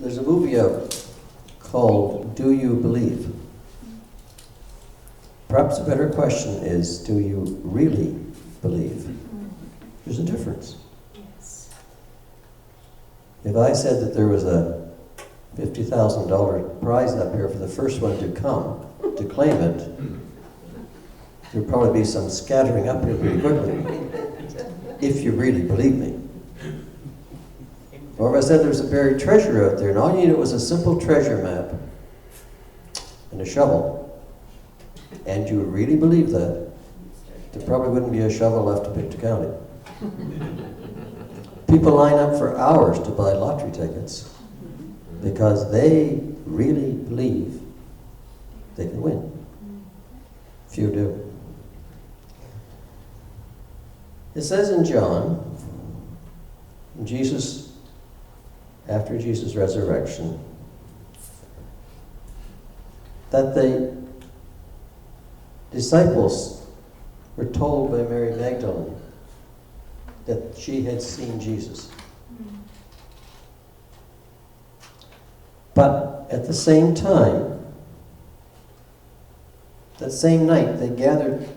There's a movie out called Do You Believe? Perhaps a better question is, do you really believe? There's a difference. Yes. If I said that there was a $50,000 prize up here for the first one to come to claim it, there'd probably be some scattering up here pretty quickly, if you really believe me. Or if I said there's a buried treasure out there, and all you needed was a simple treasure map and a shovel, and you really believe that, there probably wouldn't be a shovel left to pick to count it. People line up for hours to buy lottery tickets because they really believe they can win. Few do. It says in John, after Jesus' resurrection, that the disciples were told by Mary Magdalene that she had seen Jesus. But at the same time, that same night, they gathered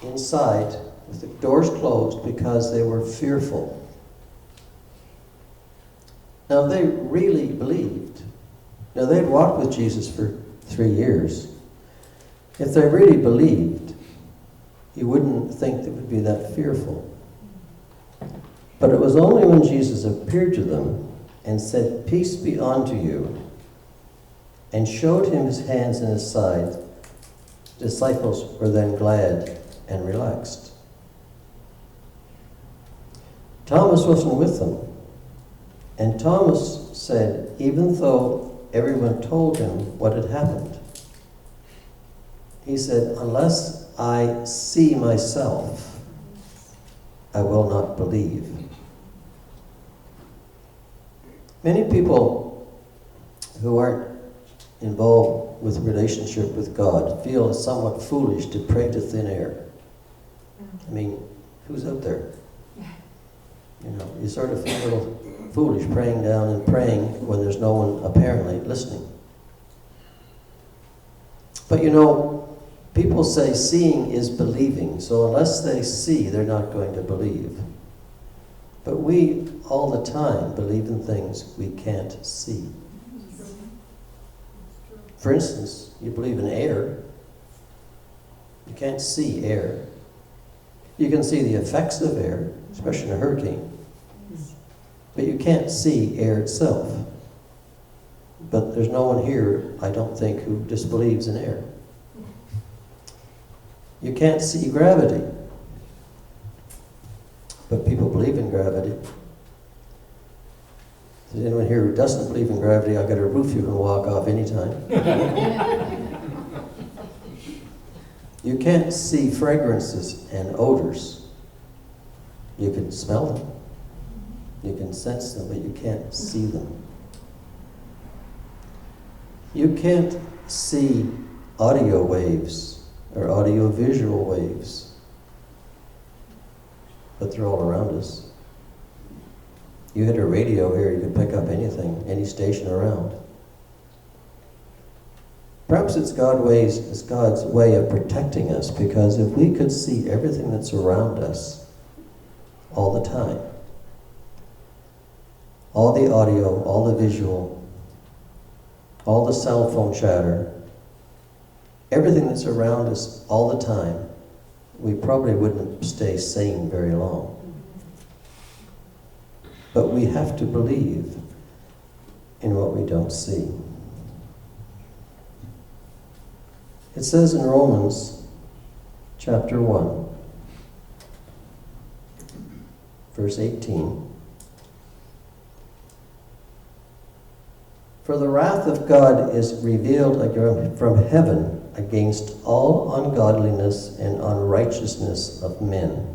inside with the doors closed because they were fearful. Now, they really believed. Now, they'd walked with Jesus for 3 years. If they really believed, you wouldn't think they would be that fearful. But it was only when Jesus appeared to them and said, "Peace be unto you," and showed him his hands and his side, the disciples were then glad and relaxed. Thomas wasn't with them. And Thomas said, even though everyone told him what had happened, he said, "Unless I see myself, I will not believe." Many people who aren't involved with relationship with God feel it's somewhat foolish to pray to thin air. I mean, who's out there? You know, you sort of feel a little foolish praying down and praying when there's no one apparently listening. But you know, people say seeing is believing, so unless they see, they're not going to believe. But we, all the time, believe in things we can't see. For instance, you believe in air. You can't see air. You can see the effects of air, especially in a hurricane. But you can't see air itself. But there's no one here, I don't think, who disbelieves in air. You can't see gravity. But people believe in gravity. If there's anyone here who doesn't believe in gravity, I've got a roof you can walk off anytime. You can't see fragrances and odors. You can smell them. You can sense them, but you can't see them. You can't see audio waves or audio-visual waves, but they're all around us. You had a radio here, you could pick up anything, any station around. Perhaps it's God's way of protecting us, because if we could see everything that's around us all the time, all the audio, all the visual, all the cell phone chatter, everything that's around us all the time, we probably wouldn't stay sane very long. But we have to believe in what we don't see. It says in Romans chapter 1, verse 18, "For the wrath of God is revealed from heaven against all ungodliness and unrighteousness of men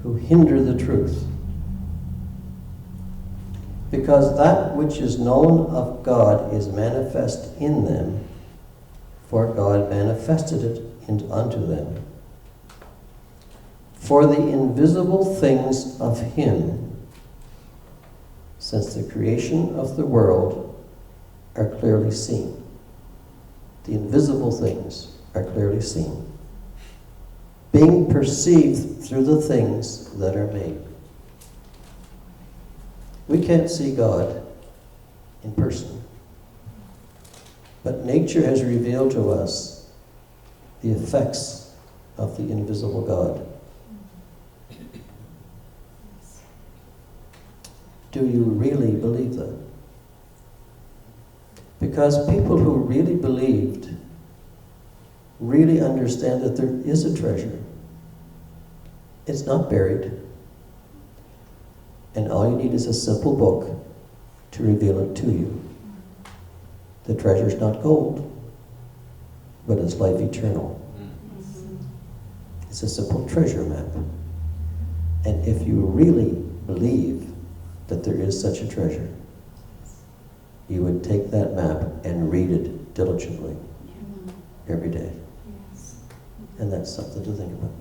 who hinder the truth. Because that which is known of God is manifest in them, for God manifested it unto them. For the invisible things of him, since the creation of the world are clearly seen. The invisible things are clearly seen, being perceived through the things that are made. We can't see God in person, but nature has revealed to us the effects of the invisible God. Do you really believe that? Because people who really believed really understand that there is a treasure. It's not buried. And all you need is a simple book to reveal it to you. The treasure's not gold, but it's life eternal. It's a simple treasure map. And if you really believe that there is such a treasure, you would take that map and read it diligently every day. And that's something to think about.